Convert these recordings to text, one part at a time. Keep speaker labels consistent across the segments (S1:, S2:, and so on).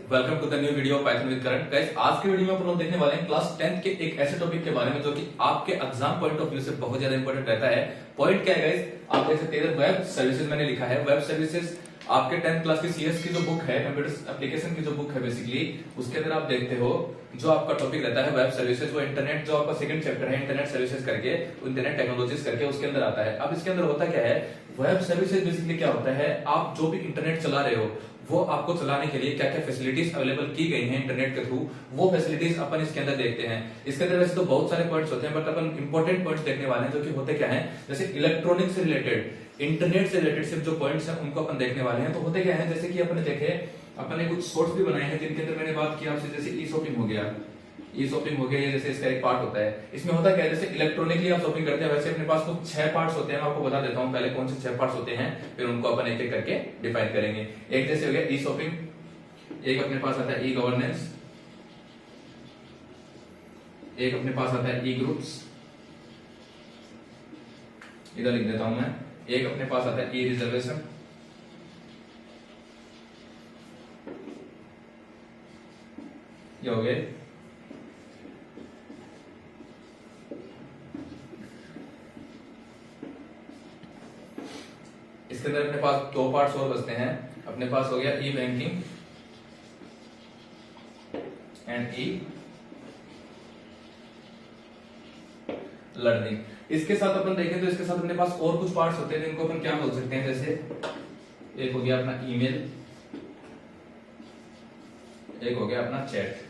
S1: Welcome to the new video Python with Karan. Guys, आज के video में अपन लोग देखने वाले हैं क्लास 10 के एक ऐसे टॉपिक के बारे में जो कि आपके एग्जाम पॉइंट ऑफ व्यू से बहुत ज्यादा इंपॉर्टेंट रहता है। पॉइंट क्या है गाइस, आप देख सकते हैं वेब सर्विसेज मैंने लिखा है। वेब सर्विसेज आपके 10th क्लास की सीएस की जो बुक है, कंप्यूटर एप्लीकेशन की जो बुक है बेसिकली, उसके अंदर आप देखते हो जो आपका टॉपिक रहता है वेब सर्विसेज, वो इंटरनेट जो आपका सेकंड चैप्टर है इंटरनेट सर्विसेज करके, इंटरनेट टेक्नोलॉजीज करके उसके अंदर आता है। अब इसके अंदर होता क्या है, वेब सर्विसेज बेसिकली क्या होता है, आप जो भी इंटरनेट चला रहे हो वो आपको चलाने के लिए क्या क्या फैसिलिटीज अवेलेबल की गई हैं इंटरनेट के थ्रू, वो फैसिलिटीज अपन इसके अंदर देखते हैं। इसके अंदर वैसे तो बहुत सारे पॉइंट्स होते हैं बट अपन इंपॉर्टेंट पॉइंट्स देखने वाले हैं जो कि होते क्या है, जैसे इलेक्ट्रॉनिक से रिलेटेड, इंटरनेट से रिलेटेड सिर्फ जो पॉइंट्स हैं उनको अपन देखने वाले हैं। तो होते क्या है, जैसे कि अपन देखे, अपन ने कुछ शॉर्ट्स भी बनाए हैं जिनके अंदर मैंने बात की आपसे, जैसे ई शॉपिंग हो गया, ई शॉपिंग हो गया, ये जैसे इसका एक पार्ट होता है। इसमें होता क्या है, जैसे इलेक्ट्रॉनिकली आप शॉपिंग करते हैं वैसे अपने पास कुछ 6 पार्ट्स होते हैं। मैं आपको बता देता हूं पहले कौन से 6 पार्ट्स होते हैं, फिर उनको अपन एक एक करके डिफाइन करेंगे। एक जैसे हो गया ई शॉपिंग, एक अपने पास आता है ई गवर्नेंस, एक अपने पास आता है ई ग्रुप्स, इधर लिख देता हूं मैं, एक अपने पास आता है ई रिजर्वेशन, ये हो गए। इसके अंदर अपने पास 2 पार्ट्स और बचते हैं। अपने पास हो गया ई बैंकिंग एंड ई लर्निंग। इसके साथ अपन देखें तो इसके साथ अपने पास और कुछ पार्ट्स होते हैं जिनको अपन क्या बोल सकते हैं, जैसे एक हो गया अपना ईमेल, एक हो गया अपना चैट,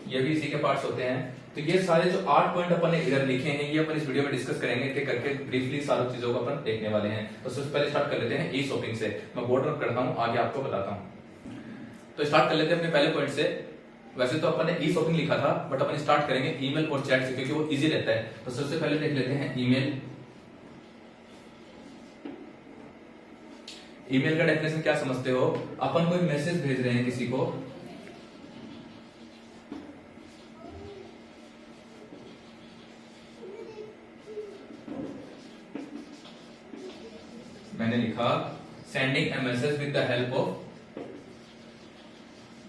S1: ये भी इसी के पार्ट्स होते हैं। तो ये सारे जो 8 पॉइंट अपन ने इधर लिखे हैं ये अपन इस वीडियो में डिस्कस करेंगे, एक करके ब्रीफली सारी चीजों को अपन देखने वाले हैं। तो सबसे पहले स्टार्ट कर लेते हैं ई शॉपिंग से। मैं बोर्ड रब करता हूं, आगे आपको बताता हूं। तो स्टार्ट कर लेते हैं अपने पहले पॉइंट से। वैसे तो अपन ने ई शॉपिंग लिखा था बट अपन स्टार्ट करेंगे ईमेल और चैट से क्योंकि वो इजी रहता है। तो सबसे पहले देख लेते हैं ईमेल। ईमेल का डेफिनेशन क्या समझते हो, अपन कोई मैसेज भेज रहे हैं किसी को, मैंने लिखा sending a message with the help of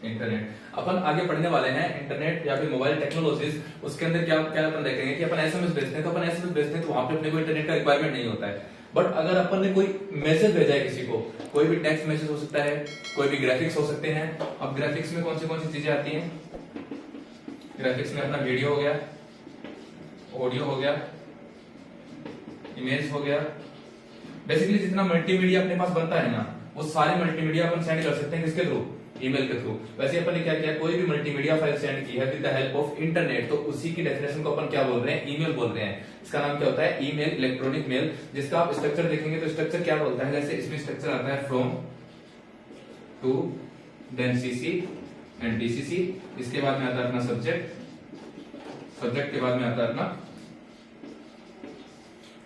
S1: internet. अपन आगे पढ़ने वाले हैं इंटरनेट या फिर मोबाइल टेक्नोलॉजीज, उसके अंदर क्या क्या अपन देखेंगे कि अपन एसएमएस भेजते हैं तो अपन एसएमएस भेजते हैं तो वहां पे अपने को इंटरनेट का रिक्वायरमेंट नहीं होता है। बट अगर अपन ने कोई मैसेज भेजा है किसी को, कोई भी टेक्स्ट मैसेज हो सकता है, कोई भी ग्राफिक्स हो सकते हैं। अब ग्राफिक्स में कौन सी चीजें आती हैं, ग्राफिक्स में अपना वीडियो हो गया, ऑडियो हो गया, इमेज हो गया, बेसिकली जितना मल्टीमीडिया अपने पास बनता है ना वो सारे मल्टीमीडिया अपन सेंड कर सकते हैं किसके थ्रू, ईमेल के थ्रू। वैसे अपन ने क्या किया, कोई भी मल्टीमीडिया फाइल सेंड की है with the help of internet, तो उसी की डेफिनेशन को अपन क्या बोल रहे हैं, ईमेल बोल रहे हैं। इसका नाम क्या होता है, ईमेल, इलेक्ट्रॉनिक मेल। जिसका आप स्ट्रक्चर देखेंगे तो स्ट्रक्चर क्या बोलता है, जैसे इसमें स्ट्रक्चर आता है from two then CC and DCC. इसके बाद में आता है अपना सब्जेक्ट, सब्जेक्ट के बाद में आता है अपना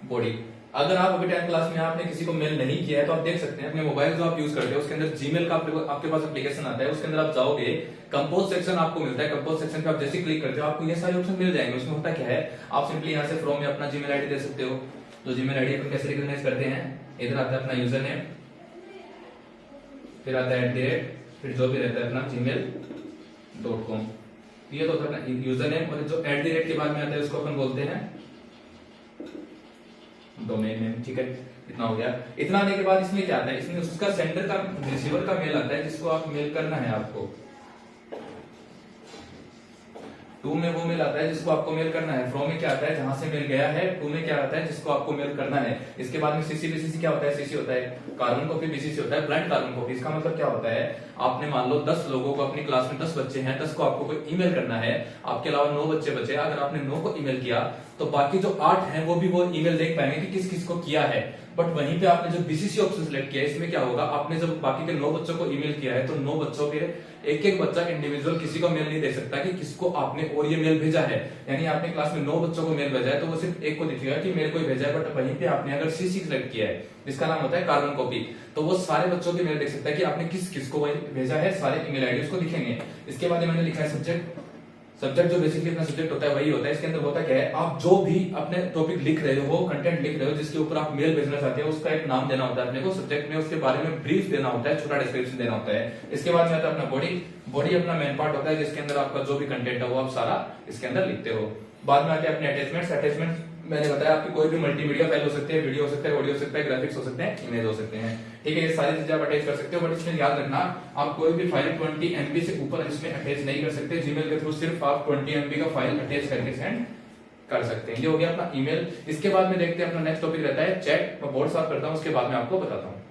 S1: बॉडी। अगर आप अभी 10th क्लास में आपने किसी को मेल नहीं किया है तो आप देख सकते हैं अपने मोबाइल जो आप यूज करते हो उसके अंदर जीमेल का आपके पास एप्लीकेशन आता है, उसके अंदर आप जाओगे, कंपोज सेक्शन आपको मिलता है। कंपोज सेक्शन पे आप जैसे क्लिक करते हो आपको ये सारे ऑप्शन मिल जाएंगे। उसमें होता क्या है, आप सिंपली यहाँ से फ्रॉम में अपना जीमेल आईडी दे सकते हो। तो जीमेल आईडी अपन कैसे रिकॉग्नाइज करते हैं, इधर आता है अपना यूजर नेम, फिर आता है @, फिर जो भी रहता है अपना gmail.com। ये तो होता है अपना यूजर नेम, और जो @ के बाद में आता है उसको अपन बोलते हैं डोमेन नेम। ठीक है, इतना हो गया। इतना आने के बाद इसमें क्या आता है, इसमें उसका सेंडर का, रिसीवर का मेल आता है जिसको आप मेल करना है आपको। 2 में वो मेल आता है जिसको आपको मेल करना है। फ्रॉम में क्या आता है, जहां से मेल गया है। 2 में क्या आता है, जिसको आपको मेल करना है। इसके बाद में सीसी बीसीसी क्या होता है, सीसी होता है कार्बन कॉपी, बीसीसी होता है ब्लाइंड कार्बन कॉपी। इसका मतलब क्या होता है, आपने मान लो 10 लोगों को, अपनी क्लास में 10 बच्चे हैं, 10 को आपको कोई ईमेल करना है, आपके अलावा 9 बच्चे बचे। अगर आपने 9 को ईमेल किया तो बाकी जो 8 हैं वो भी वो ईमेल देख पाएंगे कि किस किस को किया है। बट वहीं पे आपने जो बीसीसी ऑप्शन सिलेक्ट किया है, इसमें क्या होगा, आपने जब बाकी के 9 बच्चों को ईमेल किया है तो 9 बच्चों के एक एक बच्चा इंडिविजुअल किसी को मेल नहीं दे सकता कि किसको आपने और ये मेल भेजा है। यानी आपने क्लास में 9 बच्चों को मेल भेजा है तो वो सिर्फ एक को दिखेगा कि मेरे को ही भेजा है। बट वहीं पे आपने अगर सीसी सिलेक्ट किया है जिसका नाम होता है कार्बन कॉपी, तो वो सारे बच्चों के मेल देख सकता है कि आपने किस किस को भेजा है, सारे ईमेल आईडी उसको दिखेंगे। इसके बाद मैंने लिखा है सब्जेक्ट, सब्जेक्ट जो बेसिकली अपना सब्जेक्ट होता है वही होता है। इसके अंदर होता क्या है, आप जो भी अपने टॉपिक लिख रहे हो, कंटेंट लिख रहे हो, जिसके ऊपर आप मेल भेजना चाहते हो, उसका एक नाम देना होता है अपने को सब्जेक्ट में, उसके बारे में ब्रीफ देना होता है, छोटा डिस्क्रिप्शन देना होता है। इसके बाद में आता है अपना बॉडी अपना मेन पार्ट होता है, जिसके अंदर आपका जो भी कंटेंट है वो आप सारा इसके अंदर लिखते हो। बाद में आते हैं अपने अटैचमेंट मैंने बताया आपकी कोई भी मल्टीमीडिया फाइल हो सकती है, वीडियो हो सकता है, ऑडियो हो सकता है, ग्राफिक्स हो सकते हैं, इमेज हो सकते हैं, ठीक है। ये सारी चीजें आप अटैच कर सकते हो, बट इसमें याद रखना आप कोई भी फाइल 20 MB से ऊपर इसमें अटैच नहीं कर सकते। जीमेल के थ्रू सिर्फ आप 20 MB का फाइल अटैच करके सेंड कर सकते हैं। ये हो गया अपना ईमेल। इसके बाद में देखते हैं अपना नेक्स्ट टॉपिक रहता है चैट। मैं बोर्ड साफ करता हूँ, उसके बाद में आपको बताता हूँ।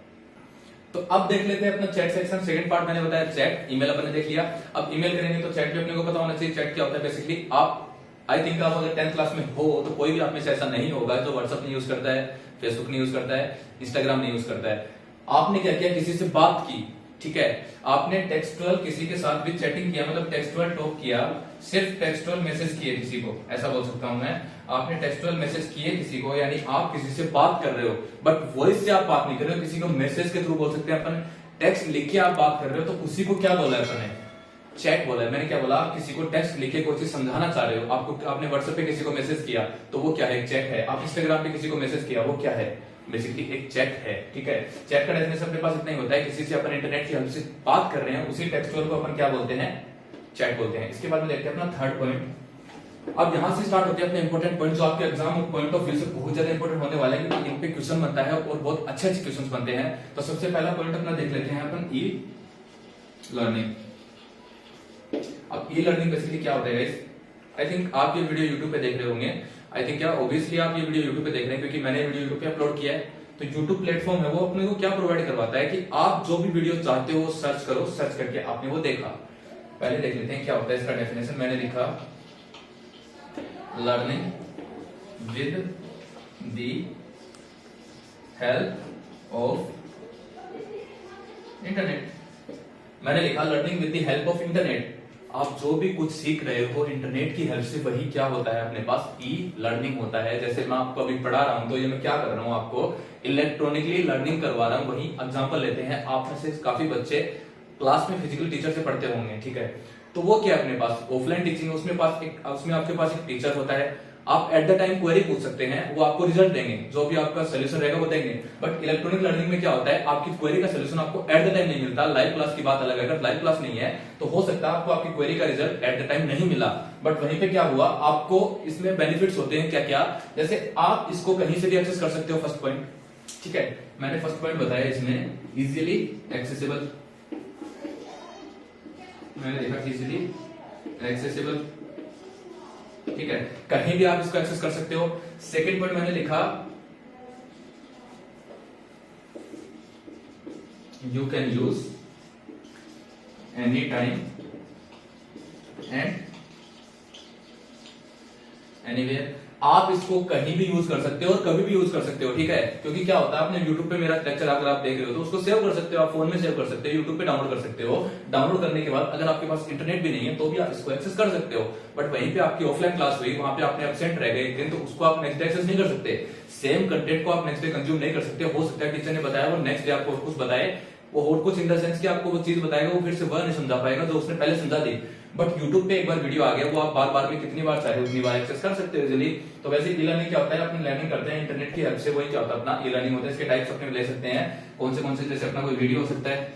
S1: तो अब देख लेते हैं अपना चैट सेक्शन। सेकंड पार्ट मैंने बताया चैट, ईमेल अपन ने देख लिया। अब ईमेल करेंगे तो चैट भी अपने को पता होना चाहिए चैट क्या होता है। बेसिकली आप आई थिंक आप अगर 10th क्लास में हो तो कोई भी आप में से ऐसा नहीं होगा जो व्हाट्सएप नहीं यूज करता है, फेसबुक नहीं यूज करता है, इंस्टाग्राम नहीं यूज करता है। आपने क्या किया, किसी से बात की, ठीक है, आपने टेक्सटुअल किसी के साथ भी चैटिंग किया, मतलब टेक्सटुअल टॉक किया, सिर्फ टेक्सटुअल मैसेज किए किसी को, ऐसा बोल सकता हूं मैं। आपने टेक्सटुअल मैसेज किए किसी को, यानी आप किसी से बात कर रहे हो, बट वॉइस से आप बात नहीं कर रहे हो, किसी को मैसेज के थ्रू बोल सकते हैं अपन। टेक्स्ट लिख के आप बात कर रहे हो तो उसी को क्या बोला है अपने, चैट बोला है। मैंने क्या बोला, आप किसी को टेक्स्ट लिखे कोई चीज समझाना चाह रहे हो, आपको आपने व्हाट्सएप पे किसी को मैसेज किया तो वो क्या है, एक चैट है। आप इंस्टाग्राम पे किसी को मैसेज किया, वो क्या है, बेसिकली एक चैट है, ठीक है। चैट का डेफिनेशन अपने पास इतना ही होता है, किसी से अपन इंटरनेट की हेल्प से बात कर रहे हैं, उसी टेक्सचुअल को अपन क्या बोलते हैं, चैट बोलते हैं। इसके बाद में देखते हैं अपना थर्ड पॉइंट। अब यहां से स्टार्ट होते हैं अपने इंपॉर्टेंट पॉइंट, जो आपके एग्जाम पॉइंट ऑफ व्यू से बहुत ज्यादा इंपॉर्टेंट होने वाले हैं, क्योंकि इन पे क्वेश्चन बनता है और बहुत अच्छे अच्छे क्वेश्चन बनते हैं। तो सबसे पहला पॉइंट अपना देख लेते हैं अपन, ई लर्निंग। अब ई लर्निंग बेसिकली क्या होता है गाइस, आई थिंक आप ये वीडियो यूट्यूब पे देख रहे होंगे। आई थिंक क्या ऑब्वियसली आप ये वीडियो यूट्यूब पे देख रहे हैं, क्योंकि मैंने वीडियो यूट्यूब पे अपलोड किया है। तो यूट्यूब प्लेटफॉर्म है वो अपने को क्या प्रोवाइड करवाता है कि आप जो भी वीडियो चाहते हो सर्च करो, सर्च करके आपने वो देखा। पहले देख लेते हैं क्या होता है इसका डेफिनेशन। मैंने लिखा learning with the help of internet. मैंने लिखा learning with the help of internet. आप जो भी कुछ सीख रहे हो इंटरनेट की हेल्प से, वही क्या होता है अपने पास, ई लर्निंग होता है। जैसे मैं आपको अभी पढ़ा रहा हूं तो ये मैं क्या कर रहा हूं, आपको इलेक्ट्रॉनिकली लर्निंग करवा रहा हूं। वही एग्जांपल लेते हैं, आप में से काफी बच्चे क्लास में फिजिकल टीचर से पढ़ते होंगे, ठीक है। तो वो क्या अपने पास ऑफलाइन टीचिंग है, उसमें आपके पास एक टीचर होता है। आप एट द टाइम क्वेरी पूछ सकते हैं, वो आपको रिजल्ट देंगे, जो भी आपका सोल्यूशन रहेगा वो देंगे। बट इलेक्ट्रॉनिक लर्निंग में क्या होता है, आपकी क्वेरी का सोल्यूशन आपको एट द टाइम नहीं मिलता। लाइव क्लास की बात अलग है, अगर लाइव क्लास नहीं है तो हो सकता है आपको आपकी क्वेरी का रिजल्ट एट द टाइम नहीं मिला। बट वहीं पे क्या हुआ, आपको इसमें बेनिफिट्स होते हैं क्या क्या, जैसे आप इसको कहीं से भी एक्सेस कर सकते हो, फर्स्ट पॉइंट, ठीक है। मैंने फर्स्ट पॉइंट बताया इसमें इजीली एक्सेसिबल, मैंने देखा इजीली एक्सेसिबल, ठीक है, कहीं भी आप इसको एक्सेस कर सकते हो। सेकंड पॉइंट मैंने लिखा you can use any time and anywhere. आप इसको कहीं भी यूज कर सकते हो और कभी भी यूज कर सकते हो, ठीक है। क्योंकि क्या होता है, आपने YouTube पे मेरा लेक्चर अगर आप देख रहे हो तो उसको सेव कर सकते हो, आप फोन में सेव कर सकते हो, YouTube पे डाउनलोड कर सकते हो। डाउनलोड करने के बाद अगर आपके पास इंटरनेट भी नहीं है तो भी आप इसको एक्सेस कर सकते हो। बट वहीं पे आपकी ऑफलाइन क्लास हुई, वहां पे आपने एब्सेंट रह गए एक दिन, तो उसको आप नेक्स्ट डे एक्सेस नहीं कर सकते। सेम कंटेंट को आप नेक्स्ट डे कंज्यूम नहीं कर सकते। हो सकता है टीचर ने बताया वो नेक्स्ट डे आपको कुछ बताए, वो और कुछ इन द सेंस कि आपको वो चीज बताएगा, वो फिर से वह नहीं समझा पाएगा जो उसने पहले समझा दी। बट YouTube पे एक बार वीडियो आ गया, वो आप बार बार में कितनी बार चाहे उतनी बार एक्सेस कर सकते हो इजीली। तो वैसे ई लर्निंग क्या होता है, अपनी लर्निंग करते हैं इंटरनेट की हेल्प से, वही क्या होता है अपना ई लर्निंग होता है। इसके टाइप्स अपने ले सकते हैं कौन से, जैसे अपना कोई वीडियो हो सकता है,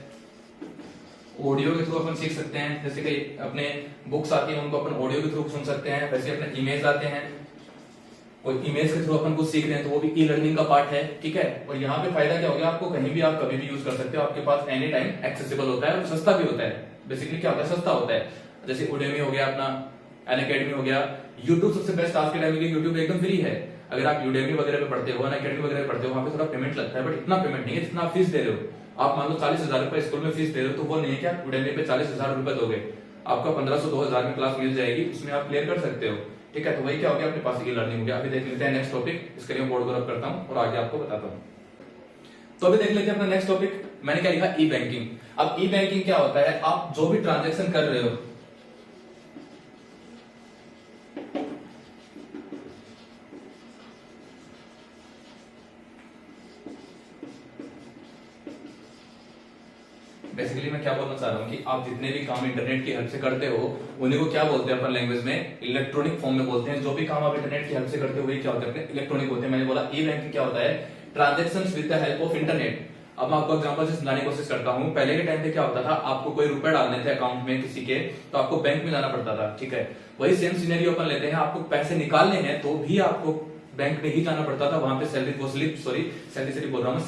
S1: ऑडियो के थ्रू अपन सीख सकते हैं, जैसे कि अपने बुक्स आती है उनको अपन ऑडियो के थ्रू सुन सकते हैं। वैसे अपने इमेज आते हैं, कोई इमेज के थ्रू अपन कुछ सीख रहे हैं तो वो भी ई लर्निंग का पार्ट है, ठीक है। और यहाँ पे फायदा क्या हो गया, आपको कहीं भी आप कभी भी यूज कर सकते हो, आपके पास एनी टाइम एक्सेसिबल होता है और सस्ता भी होता है। बेसिकली क्या होता है, सस्ता होता है। जैसे उडेमी हो गया, अपना अनअकैडमी हो गया, यूट्यूब सबसे बेस्ट आज के टाइम में, यूट्यूब एकदम फ्री है। अगर आप यूडेमी वगैरह पे पढ़ते हो, अनअकैडमी वगैरह पे पढ़ते हो, वहां पे थोड़ा पेमेंट लगता है, बट इतना पेमेंट नहीं है जितना आप फीस दे रहे हो। आप मान लो 40,000 रुपए स्कूल में फीस दे रहे हो, तो वो नहीं है कि आप उडेमी पे 40,000 रुपए दोगे, आपका 1500-2000 में क्लास मिल जाएगी, उसमें आप क्लियर कर सकते हो, ठीक है। तो वही क्या हो गया, अपने पास की लर्निंग हो गया। अभी देख लेते हैं नेक्स्ट टॉपिक, इसके लिए बोर्ड को रब करता हूं और आगे आपको बताता हूं। तो अभी देख लेते हैं अपना नेक्स्ट टॉपिक। मैंने क्या लिखा, ई बैंकिंग। अब ई बैंकिंग क्या होता है, आप जो भी ट्रांजेक्शन कर रहे हो, बेसिकली मैं क्या बोलना चाह रहा हूँ कि आप जितने भी काम इंटरनेट की हेल्प से करते हो उन्हीं को क्या बोलते हैं अपन लैंग्वेज में, इलेक्ट्रॉनिक फॉर्म में बोलते हैं। जो भी काम आप इंटरनेट की हेल्प से करते हो वही क्या होते हैं, इलेक्ट्रॉनिक होते हैं। मैंने बोला ई बैंकिंग क्या होता है, transaction with the help of internet. अब मैं आपको एग्जांपल से समझाने की कोशिश करता हूँ। पहले के टाइम पे क्या होता था, आपको कोई रुपए डालने थे अकाउंट में किसी के, तो आपको बैंक में जाना पड़ता था, ठीक है। वही सेम सिनेरियो अपन लेते हैं, आपको पैसे निकालने हैं तो भी आपको बैंक में ही जाना पड़ता था। वहां पे सैलरी बोल रहा हूँ,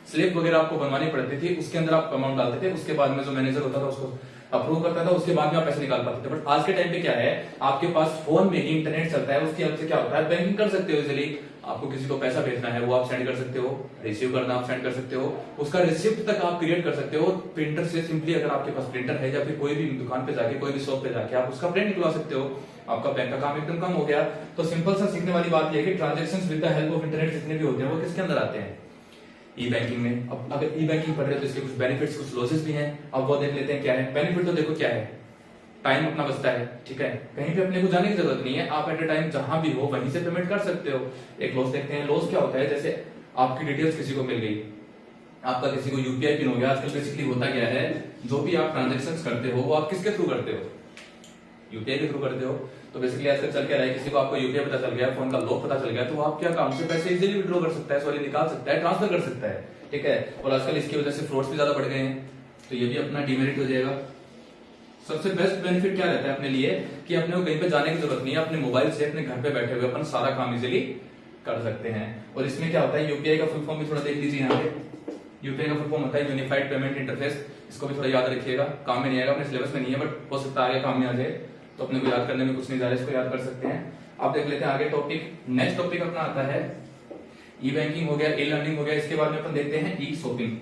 S1: स्लिप वगैरह आपको बनवानी पड़ती थी, उसके अंदर आप अमाउंट डालते थे, उसके बाद में जो मैनेजर होता था उसको अप्रूव करता था, उसके बाद में आप पैसे निकाल पाते थे। बट आज के टाइम पे क्या है, आपके पास फोन में ही इंटरनेट चलता है, उसकी हेल्प से क्या होता है, बैंकिंग कर सकते हो इजिली। आपको किसी को पैसा भेजना है वो आप सेंड कर सकते हो, रिसीव करना आप सेंड कर सकते हो, उसका रिसिप्ट तक आप क्रिएट कर सकते हो प्रिंटर से। सिंपली अगर आपके पास प्रिंटर है या फिर कोई भी दुकान पे जाके, कोई भी शॉप पे जाके आप उसका प्रिंट निकलवा सकते हो, आपका बैंक का काम एकदम कम हो गया। तो सिंपल सा सीखने वाली बात यह है कि transactions with the help of internet जितने भी होते हैं वो किसके अंदर आते हैं, ई बैंकिंग में। अब अगर ई बैंकिंग पढ़ रहे हो तो इसके कुछ बेनिफिट्स कुछ लॉसेस भी हैं। अब वो देख लेते हैं क्या है। बेनिफिट तो देखो क्या है, टाइम अपना बचता है, ठीक है, कहीं पे अपने को जाने की जरूरत नहीं है, आप एट ए टाइम जहां भी हो वहीं से पेमेंट कर सकते हो। एक लॉस देखते हैं। लॉस क्या होता है, जैसे आपकी डिटेल्स किसी को मिल गई, आपका किसी को यूपीआई पिन हो गया। आजकल बेसिकली होता क्या है, जो भी आप ट्रांजेक्शन करते हो वो आप किसके थ्रू करते हो, यूपीआई के थ्रू करते हो। तो बेसिकली आजकल चल क्या रहा है, किसी को आपको यूपीआई पता चल गया, फोन का लॉक पता चल गया, तो वो आपके अकाउंट से पैसे इजीली विड्रॉ कर सकता है, निकाल सकता है, ट्रांसफर कर सकता है, ठीक है। और आजकल इसकी वजह से फ्रॉड्स भी ज्यादा बढ़ गए हैं, तो ये भी अपना डिमेरिट हो जाएगा। सबसे बेस्ट बेनिफिट क्या रहता है अपने लिए कि अपने को कहीं पे जाने की जरूरत नहीं है, अपने मोबाइल से अपने घर पे बैठे हुए अपन सारा काम इजीली कर सकते हैं। और इसमें क्या होता है, यूपीआई का फुल फॉर्म भी थोड़ा देख लीजिए यहाँ पे। यूपीआई का फुल फॉर्म होता है यूनिफाइड पेमेंट इंटरफेस। इसको भी थोड़ा याद रखिएगा, काम में नहीं आएगा, अपने सिलेबस में नहीं है, बट हो सकता है आगे काम में आ जाए, तो अपने को याद करने में कुछ नहीं जा रहा है, इसको याद कर सकते हैं। आप देख लेते हैं आगे टॉपिक। नेक्स्ट टॉपिक अपना आता है ई बैंकिंग हो गया, ई लर्निंग हो गया, इसके बाद में अपन देखते हैं ई शॉपिंग।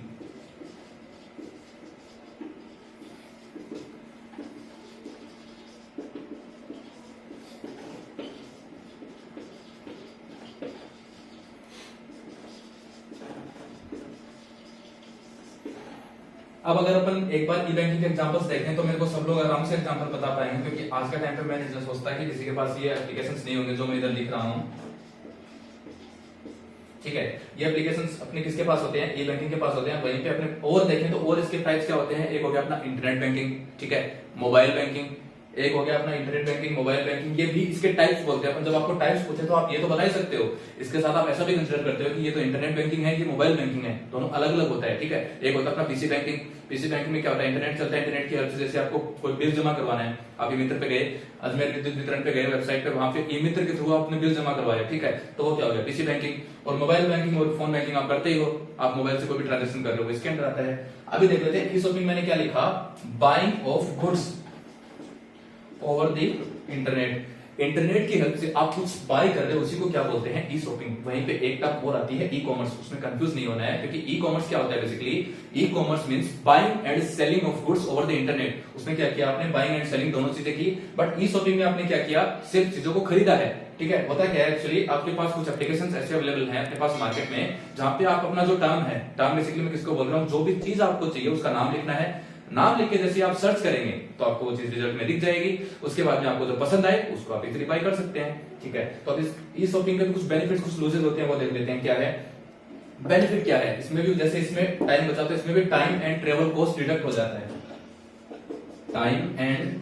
S1: अब अगर अपन एक बार ई बैंकिंग के एग्जांपल्स देखें तो मेरे को सब लोग आराम से एग्जांपल बता पाएंगे, क्योंकि आज के टाइम पे मैंने जो सोचता है कि किसी के पास ये एप्लीकेशंस नहीं होंगे जो मैं इधर लिख रहा हूं, ठीक है। ये एप्लीकेशंस अपने किसके पास होते हैं, ई बैंकिंग के पास होते हैं। वहीं पे अपने और देखें तो और इसके टाइप्स क्या होते हैं, एक हो गया अपना इंटरनेट बैंकिंग, ठीक है, मोबाइल बैंकिंग, एक हो गया अपना इंटरनेट बैंकिंग, मोबाइल बैंकिंग, ये भी इसके टाइप्स बोलते हैं अपन। जब आपको टाइप्स पूछे तो आप ये तो बता ही सकते हो, इसके साथ आप ऐसा भी कंसीडर करते हो कि ये तो इंटरनेट बैंकिंग है, ये मोबाइल बैंकिंग है, दोनों अलग अलग होता है, ठीक है। एक होता है अपना पीसी बैंकिंग। पीसी बैंकिंग में क्या होता है, इंटरनेट चलता है, इंटरनेट की हेल्प से जैसे आपको कोई बिल जमा करवाना है, आप ई मित्र पे गए, अजमेर विद्युत वितरण पे गए वेबसाइट पे, वहां पे ई मित्र के थ्रू आपने बिल जमा करवाया, ठीक है, तो वो क्या हो गया पीसी बैंकिंग। और मोबाइल बैंकिंग और फोन बैंकिंग आप करते ही हो, आप मोबाइल से कोई भी ट्रांजेक्शन कर रहे हो, इसके अंदर आता है। अभी देख लेते हैं ई शॉपिंग। मैंने क्या लिखा, buying of goods over the internet. Internet की हेल्प से आप कुछ बाय कर रहे हो, उसी को क्या बोलते हैं, ई शॉपिंग। वहीं पे एक टर्म और आती है ई कॉमर्स, उसमें कंफ्यूज नहीं होना है, क्योंकि ई कॉमर्स क्या होता है, basically e commerce means buying and selling of goods over the internet. उसमें क्या किया आपने, बाइंग एंड सेलिंग दोनों चीजें की। बट ई शॉपिंग में आपने क्या किया, सिर्फ चीजों को खरीदा है, ठीक है। होता क्या है एक्चुअली, आपके पास कुछ एप्लीकेशंस ऐसे अवेलेबल हैं अपने पास मार्केट में, जहां पे आप अपना जो टर्म है, टर्म बेसिकली मैं किसको बोल रहा हूँ, जो भी चीज आपको चाहिए उसका नाम लिखना है। नाम लिख के जैसे आप सर्च करेंगे तो आपको वो चीज रिजल्ट में दिख जाएगी। उसके बाद में आपको जो पसंद आए उसको आप इजीली बाय कर सकते हैं, ठीक है। तो अब इस ई शॉपिंग के कुछ बेनिफिट्स कुछ लॉसेस होते हैं, वो देख लेते हैं क्या है। बेनिफिट क्या है इसमें भी, जैसे इसमें टाइम बचाते हैं, इसमें भी time and travel cost deduct हो जाता है। Time and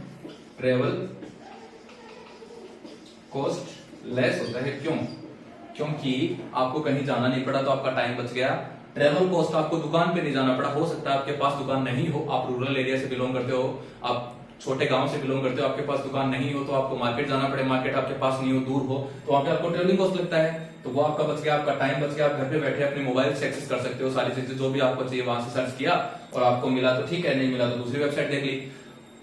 S1: travel cost less होता है, क्यों, क्योंकि आपको कहीं जाना नहीं पड़ा तो आपका टाइम बच गया। ट्रेवल कॉस्ट, आपको दुकान पे नहीं जाना पड़ा, हो सकता है आपके पास दुकान नहीं हो, आप रूरल एरिया से बिलोंग करते हो, आप छोटे गांव से बिलोंग करते हो, आपके पास दुकान नहीं हो तो आपको मार्केट जाना पड़े, मार्केट आपके पास नहीं हो, दूर हो, तो वहां पे आपको ट्रेवलिंग कॉस्ट लगता है, तो वो आपका बच गया, आपका टाइम बच गया। आप घर पे बैठे अपने मोबाइल से एक्सेस कर सकते हो सारी चीजें, जो भी आपको चाहिए वहां से सर्च किया और आपको मिला तो ठीक है, नहीं मिला तो दूसरी वेबसाइट देख ली।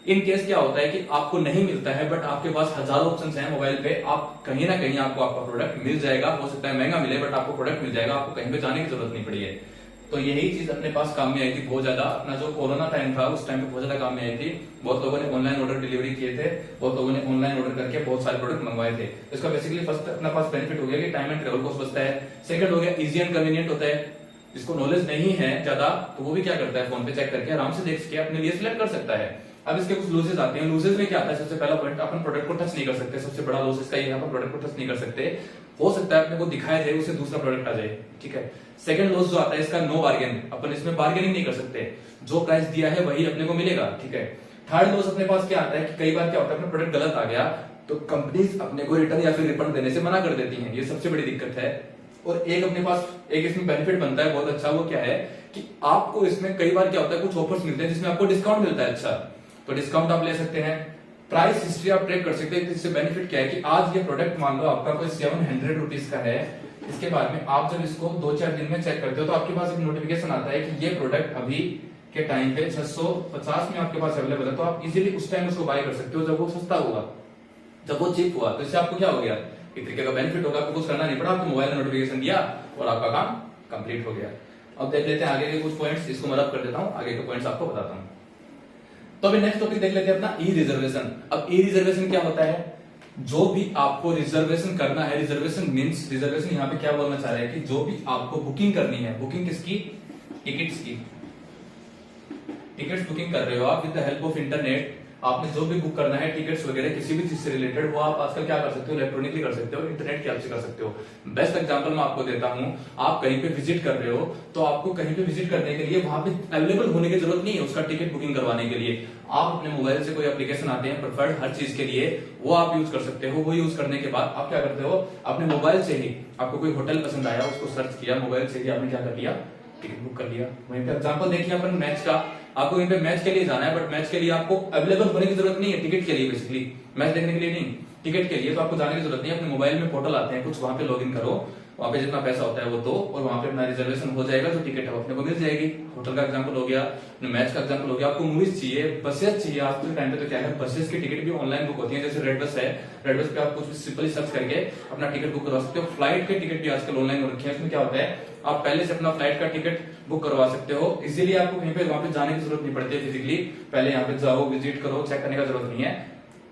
S1: इन केस क्या होता है कि आपको नहीं मिलता है बट आपके पास हजारों ऑप्शंस हैं मोबाइल पे, आप कहीं ना कहीं आपको आपका प्रोडक्ट मिल जाएगा। हो सकता है महंगा मिले बट आपको प्रोडक्ट मिल जाएगा, आपको कहीं पे जाने की जरूरत नहीं पड़ी है। तो यही चीज अपने पास काम में आई थी बहुत ज्यादा। अपना जो कोरोना टाइम था उस टाइम पे बहुत ज्यादा काम में आई थी। बहुत लोगों ने ऑनलाइन ऑर्डर डिलीवरी किए थे, बहुत लोगों ने ऑनलाइन ऑर्डर करके बहुत सारे प्रोडक्ट मंगवाए थे। इसका बेसिकली फर्स्ट अपना पास बेनिफिट हो गया कि टाइम एंड ट्रेवल कॉस्ट बचता है। सेकंड हो गया इजी एंड कन्वीनियंट होता है। जिसको नॉलेज नहीं है ज्यादा तो वो भी क्या करता है, फोन पे चेक करके आराम से देख के अपने लिए सिलेक्ट कर सकता है। अब इसके कुछ लूजेस आते हैं। लूजेस में क्या आता है, सबसे पहला पॉइंट, अपन प्रोडक्ट को टच नहीं कर सकते। सबसे बड़ा लूज इसका ये है, अपन प्रोडक्ट को टच नहीं कर सकते। हो सकता है अपने को दिखाया जाए उसे दूसरा प्रोडक्ट आ जाए, ठीक है। सेकंड लॉस जो आता है इसका, नो बार्गेन, अपन इसमें बार्गेनिंग नहीं कर सकते, जो प्राइस दिया है वही अपने को मिलेगा, ठीक है। थर्ड लॉस अपने पास क्या आता है कि कई बार क्या होता है अपना प्रोडक्ट गलत आ गया तो कंपनीज अपने को रिटर्न या फिर रिफंड देने से मना कर देती हैं, ये सबसे बड़ी दिक्कत है। और एक अपने पास एक इसमें बेनिफिट बनता है बहुत अच्छा, वो क्या है कि आपको इसमें कई बार क्या होता है कुछ ऑफर्स मिलते हैं जिसमें आपको डिस्काउंट मिलता है, अच्छा तो डिस्काउंट आप ले सकते हैं। प्राइस हिस्ट्री आप ट्रैक कर सकते हैं। इससे बेनिफिट क्या है कि आज ये प्रोडक्ट मान लो आपका कोई 700 रुपीज का है, इसके बाद में आप जब इसको 2-4 दिन में चेक करते हो तो आपके पास एक नोटिफिकेशन आता है कि ये प्रोडक्ट अभी के टाइम पे 650 में आपके पास अवेलेबल है, तो आप इजीली उस टाइम उसको बाय कर सकते हो जब वो सस्ता होगा, जब वो चीप हुआ। तो इससे आपको क्या हो गया, एक तरीके का बेनिफिट होगा, आपको कुछ करना नहीं पड़ा, आपको मोबाइल में नोटिफिकेशन दिया और आपका काम कंप्लीट हो गया। अब देख लेते हैं आगे के कुछ पॉइंट्स, इसको मैं रब कर देता हूं, आगे के पॉइंट्स आपको बताता हूं। तो अभी नेक्स्ट टॉपिक देख लेते हैं अपना, ई रिजर्वेशन। अब ई रिजर्वेशन क्या होता है, जो भी आपको रिजर्वेशन करना है, रिजर्वेशन मींस, रिजर्वेशन यहाँ पे क्या बोलना चाह रहे हैं कि जो भी आपको बुकिंग करनी है, बुकिंग किसकी, टिकट्स की, टिकट्स बुकिंग कर रहे हो आप with the help of internet. आपने जो भी बुक करना है टिकट्स वगैरह किसी भी चीज से रिलेटेड, वो आप आजकल क्या कर सकते हो, इलेक्ट्रॉनिकली कर सकते हो, इंटरनेट की हेल्प से कर सकते हो। बेस्ट एग्जांपल मैं आपको देता हूं, आप कहीं पे विजिट कर रहे हो तो आपको कहीं पे विजिट करने के लिए वहां पे अवेलेबल होने की जरूरत नहीं है उसका टिकट बुकिंग करवाने के लिए। आप अपने मोबाइल से कोई एप्लीकेशन आते हैं प्रेफर्ड हर चीज के लिए, वो आप यूज कर सकते हो। वो यूज करने के बाद आप क्या करते हो, अपने मोबाइल से ही आपको कोई होटल पसंद आया, उसको सर्च किया, मोबाइल से ही आपने क्या कर लिया, टिकट बुक कर लिया। वहीं पे एग्जांपल देखिए अपन मैच का, आपको वहीं पे मैच के लिए जाना है, बट मैच के लिए आपको अवेलेबल होने की जरूरत नहीं है, टिकट के लिए, बेसिकली मैच देखने के लिए नहीं, टिकट के लिए तो आपको जाने की जरूरत नहीं है। अपने मोबाइल में पोर्टल आते हैं कुछ, वहां पे लॉगिन करो, वहां पे जितना पैसा होता है वो दो, और वहां पे अपना रिजर्वेशन हो जाएगा, जो टिकट है अपने को मिल जाएगी। होटल का एग्जांपल हो गया, मैच का एग्जांपल हो गया। आपको मूवीज चाहिए, बसेस चाहिए, आज के टाइम पे तो क्या है बसेस की टिकट भी ऑनलाइन बुक होती है, जैसे रेड बस है, रेड बस पे आप कुछ सिंपली सर्च करके अपना टिकट बुक करवा सकते हो। फ्लाइट के टिकट भी आजकल ऑनलाइन हो रखे हैं। इसमें क्या होता है, आप पहले से अपना फ्लाइट का टिकट बुक करवा सकते हो इजीली, आपको कहीं पे वहां पे जाने की जरूरत नहीं पड़ती है फिजिकली, पहले यहाँ पे जाओ, विजिट करो, चेक करने का जरूरत नहीं है,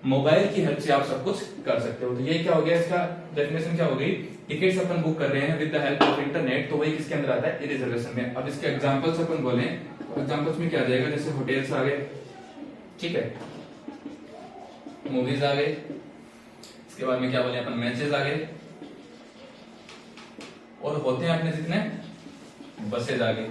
S1: मोबाइल की हेल्प से आप सब कुछ कर सकते हो। तो ये क्या हो गया, इसका डेफिनेशन क्या हो गई, टिकट्स अपन बुक कर रहे हैं with the help of internet, तो वही किसके अंदर आता है, रिजर्वेशन में। अब इसके एग्जांपल्स अपन बोले तो एग्जांपल्स में क्या आ जाएगा, जैसे होटल्स आ गए, ठीक है, मूवीज आ गए, इसके बाद में क्या बोले अपन, मैचेस आ गए, और होते हैं अपने जितने बसेज आ गई।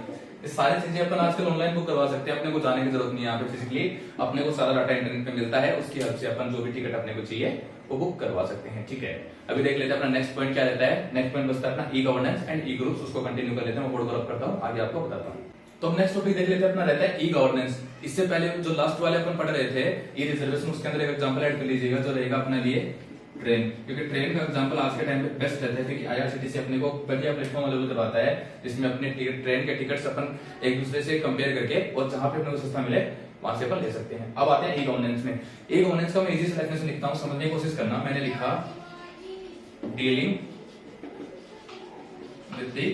S1: ये सारी चीजें अपन आजकल ऑनलाइन बुक करवा सकते हैं, अपने को जाने की जरूरत नहीं है यहाँ पे फिजिकली, अपने को सारा डाटा इंटरनेट पे मिलता है, उसकी हेल्प से अपन जो भी टिकट अपने को चाहिए वो बुक करवा सकते हैं, ठीक है। अभी देख लेते हैं अपना नेक्स्ट पॉइंट क्या रहता है। नेक्स्ट पॉइंट बचता है अपना e governance and E groups, उसको कंटिन्यू कर लेते हैं, मैं बोर्ड कवर करता हूँ, आगे आपको बताता हूँ। तो हम नेक्स्ट टॉपिक देख लेते हैं अपना रहता है ई गवर्नेंस। इससे पहले जो लास्ट वाले अपन पढ़ रहे थे ई रिजर्वेशन, उसके अंदर एक एग्जांपल ऐड कर लीजिएगा जो रहेगा अपने लिए ट्रेन, क्योंकि ट्रेन का एग्जांपल आज के टाइम पे बेस्ट रहता है, क्योंकि आईआरसीटीसी अपने को बढ़िया प्लेटफॉर्म अवेलेबल करवाता है जिसमें अपने ट्रेन के टिकट्स अपन एक दूसरे से कंपेयर करके और जहां पे अपने को सस्ता मिले वहां से अपन ले सकते हैं। अब आते हैं ई गवर्नेंस में। ई गवर्नेंस का मैं इजी से डेफिनेशन लिखता हूं, समझने की कोशिश करना। मैंने लिखा डीलिंग विद द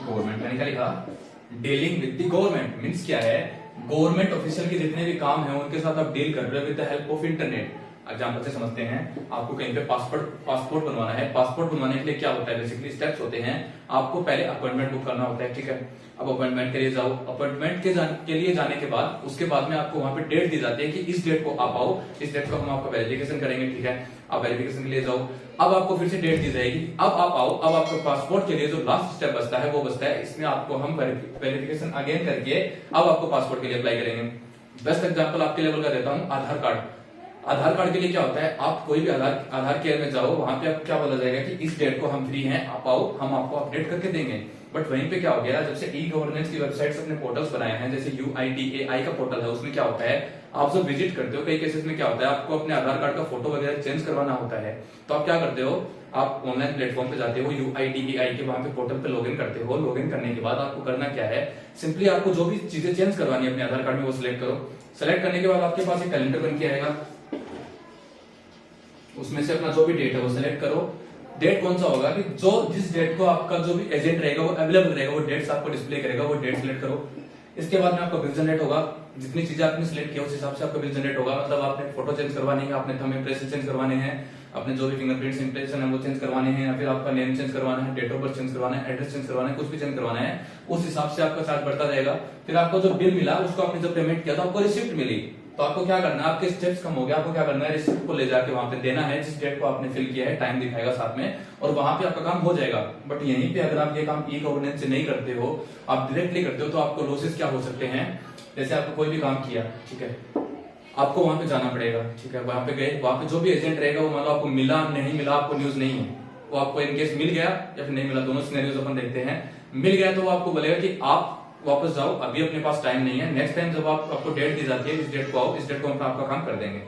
S1: गवर्नमेंट। मैंने क्या लिखा, dealing with the government means क्या है, गवर्नमेंट ऑफिशियल के जितने भी काम है उनके साथ आप डील कर रहे हो with the help of internet. Example से समझते हैं, आपको कहीं पे पासपोर्ट बनवाना है, पासपोर्ट बनवाने के लिए क्या होता है, बेसिकली स्टेप्स होते हैं, आपको पहले अपॉइंटमेंट बुक करना होता है, ठीक है। अब अपॉइंटमेंट के लिए जाओ, अपॉइंटमेंट के लिए जाने के बाद उसके बाद में आपको वहां पे डेट दी जाती है कि इस डेट को आप आओ, इस डेट को हम आपका वेरिफिकेशन करेंगे, ठीक है। आप वेरिफिकेशन के लिए जाओ, अब आपको फिर से डेट दी जाएगी, अब आप आओ, अब आपको पासपोर्ट के लिए जो लास्ट स्टेप बचता है वो बचता है, इसमें आपको हम वेरिफिकेशन अगेन करके अब आपको पासपोर्ट के लिए अप्लाई करेंगे। बेस्ट एग्जांपल आपके लेवल का देता हूं, आधार कार्ड। आधार कार्ड के लिए क्या होता है, आप कोई भी आधार केयर में जाओ, वहां पे आप क्या बोला जाएगा कि इस डेट को हम फ्री हैं, आप आओ, हम आपको अपडेट करके देंगे। बट वहीं पे क्या हो गया, जब से ई गवर्नेंस की वेबसाइट्स अपने पोर्टल्स बनाए हैं, जैसे UIDAI का पोर्टल है, उसमें क्या होता है, आप जब विजिट करते हो कई केसेस में क्या होता है, आपको अपने आधार कार्ड का फोटो वगैरह चेंज करवाना होता है, तो आप क्या करते हो, आप ऑनलाइन प्लेटफॉर्म पे जाते हो, UIDAI के वहां पे पोर्टल पे लॉगिन करते हो। लॉगिन करने के बाद आपको करना क्या है, सिंपली आपको जो भी चीजें चेंज करवानी है अपने आधार कार्ड में वो सिलेक्ट करो। सिलेक्ट करने के बाद आपके पास एक कैलेंडर बन के आएगा, उसमें से अपना जो भी डेट है वो सिलेक्ट करो। डेट कौन सा होगा कि जो जिस डेट को आपका जो भी एजेंट रहेगा वो अवेलेबल रहेगा, वो डेट्स आपको डिस्प्ले करेगा, वो डेट सिलेक्ट करो। इसके बाद में आपका बिल जनरेट होगा, जितनी चीजें आपने सिलेक्ट किया उस हिसाब से आपका बिल जनरेट होगा। मतलब आपने फोटो चेंज करवानी है, आपने थंब इम्प्रेशन चेंज करवाने हैं, अपने जो भी फिंगरप्रिंट इंप्रेशन है वो चेंज करवाने हैं, या फिर आपका नेम चेंज करवाना है, डेट ऑफ बर्थ चेंज करवाना है, एड्रेस चेंज करवाना है, कुछ भी चेंज करवाना है, उस हिसाब से आपका चार्ज बढ़ता जाएगा। फिर आपको जो बिल मिला उसको आपने जब पेमेंट किया तो आपको रिसिप्ट मिली, तो आपको क्या करना है, आपके स्टेप्स कम हो गया, आपको क्या करना है, रिसिप्ट को ले जाके वहां पे देना है, जिस डेट को आपने फिल किया है, टाइम दिखाएगा साथ में, और वहां पे आपका काम हो जाएगा। बट यहीं पे अगर आप ये काम ई गवर्नेंस से नहीं करते हो, आप डायरेक्टली करते हो, तो आपको लॉसेस क्या हो सकते हैं। जैसे आपको कोई भी काम किया, ठीक है, आपको वहां पे जाना पड़ेगा, ठीक है, वहां पे गए, वहां पे जो भी एजेंट रहेगा वो मान लो आपको मिला नहीं मिला आपको न्यूज नहीं है, वो आपको इनकेस मिल गया या फिर नहीं मिला, दोनों सिनेरियोज अपन देखते हैं। मिल गया तो वो आपको बोलेगा कि आप वापस जाओ, अभी अपने पास टाइम नहीं है, नेक्स्ट टाइम जब आपको डेट दी जाती है, इस डेट को आओ, इस डेट को हम आपका काम कर देंगे।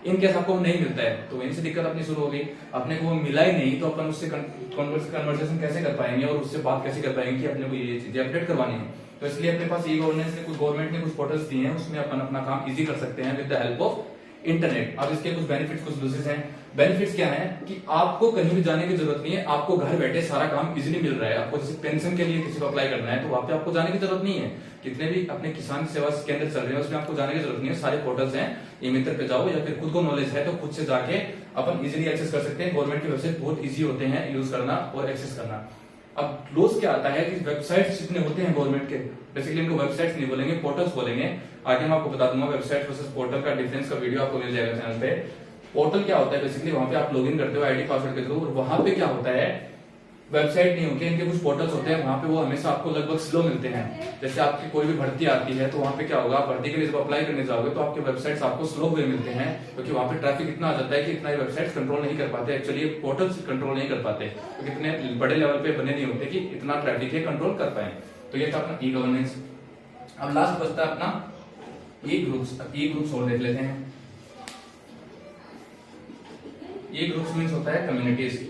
S1: इन केस आपको नहीं मिलता है तो वहीं से दिक्कत अपनी शुरू हो गई, अपने को वो मिला ही नहीं तो अपन उससे कन्वर्सेशन कैसे कर पाएंगे और उससे बात कैसे कर पाएंगे कि अपने को ये चीजें अपडेट करवानी है। तो इसलिए अपने पास ई गवर्नेंस ने कुछ गवर्नमेंट ने कुछ पोर्टल्स दिए हैं, उसमें अपन अपना काम इजी कर सकते हैं with the help of internet. अब इसके कुछ बेनिफिट्स कुछ लूजेस हैं। बेनिफिट्स क्या है कि आपको कहीं भी जाने की जरूरत नहीं है, आपको घर बैठे सारा काम इजीली मिल रहा है। आपको जैसे पेंशन के लिए किसी को अप्लाई करना है तो वहां पे आपको जाने की जरूरत नहीं है, कितने भी अपने किसान सेवा केंद्र चल रहे हैं उसमें आपको जाने की जरूरत नहीं है, सारे पोर्टल्स हैं, ई मित्र पे जाओ, या फिर खुद को नॉलेज है तो खुद से जाके अपन इजीली एक्सेस कर सकते हैं। गवर्नमेंट की वेबसाइट बहुत इजी होते हैं यूज करना और एक्सेस करना। अब लॉस क्या आता है कि वेबसाइट्स जितने होते हैं गवर्नमेंट के, बेसिकली इनको वेबसाइट्स नहीं बोलेंगे, पोर्टल्स बोलेंगे। आगे मैं आपको बता दूंगा वेबसाइट वर्सेस पोर्टल का डिफरेंस का वीडियो आपको मिल जाएगा चैनल पे। पोर्टल क्या होता है, बेसिकली वहां पे आप लॉगिन करते हो आईडी पासवर्ड के थ्रू, और वहां पे क्या होता है, वेबसाइट नहीं होती, इनके कुछ पोर्टल्स होते हैं, वहां पे वो हमेशा आपको लगभग स्लो मिलते हैं। जैसे आपकी कोई भी भर्ती आती है तो वहां पे क्या होगा, भर्ती के लिए जब अप्लाई करने जाओगे तो आपके वेबसाइट्स आपको स्लो हुए मिलते हैं, क्योंकि वहां पे ट्रैफिक इतना आ जाता है कि इतना वेबसाइट्स कंट्रोल नहीं कर पाते, एक्चुअली पोर्टल्स कंट्रोल नहीं कर पाते, क्योंकि इतने बड़े लेवल पे बने नहीं होते कि इतना ट्रैफिक है कंट्रोल कर पाए। तो ये था अपना ई गवर्नेंस। अब लास्ट बचता है अपना ई ग्रुप्स। ई ग्रुप्स और देख लेते हैं। ई ग्रुप्स मीन्स होता है कम्युनिटीज।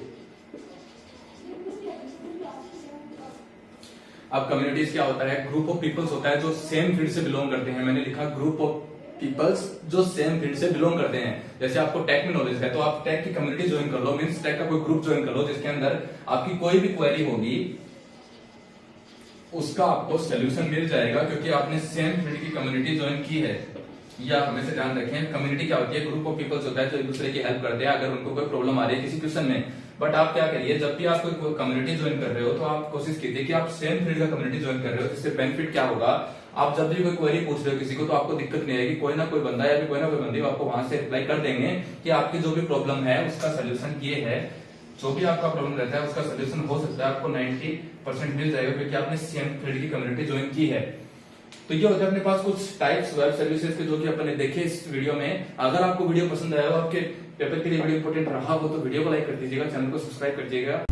S1: अब कम्युनिटीज क्या होता है, ग्रुप ऑफ पीपल्स होता है जो सेम फील्ड से बिलोंग करते हैं। मैंने लिखा ग्रुप ऑफ पीपल्स जो सेम फील्ड से बिलोंग करते हैं। जैसे आपको टेक में नॉलेज है तो आप टेक की कम्युनिटी ज्वाइन कर लो, मींस टेक का कोई ग्रुप ज्वाइन कर लो जिसके अंदर आपकी कोई भी क्वेरी होगी उसका आपको सोल्यूशन मिल जाएगा, क्योंकि आपने सेम फील्ड की कम्युनिटी ज्वाइन की है। या हमेशा ध्यान रखें, कम्युनिटी क्या होती है, ग्रुप ऑफ पीपल्स होता है जो एक दूसरे की हेल्प करते हैं अगर उनको कोई प्रॉब्लम आ रही है किसी क्वेश्चन में। बट आप क्या करिए, जब भी आप कोई कम्युनिटी ज्वाइन कर रहे हो तो आप कोशिश कीजिए कि आप सेम फील्ड का कम्युनिटी ज्वाइन कर रहे हो। जिससे बेनिफिट क्या होगा, आप जब भी कोई क्वेरी पूछ रहे हो किसी को तो आपको दिक्कत नहीं आएगी, कोई ना कोई बंदा या फिर कोई ना कोई बंदी आपको वहां से रिप्लाई कर देंगे कि आपकी जो भी प्रॉब्लम है उसका सोल्यूशन ये है। जो भी आपका प्रॉब्लम रहता है उसका सोल्यूशन हो सकता है आपको 90% मिल जाएगा, क्योंकि आपने सेम फील्ड की कम्युनिटी ज्वाइन की है। तो ये होता है अपने पास कुछ टाइप्स वेब सर्विसेज के जो कि अपन ने देखे इस वीडियो में। अगर आपको वीडियो पसंद आया हो, आपके पेपर के लिए वीडियो इंपॉर्टेंट रहा हो तो वीडियो को लाइक कर दीजिएगा, चैनल को सब्सक्राइब कर दीजिएगा।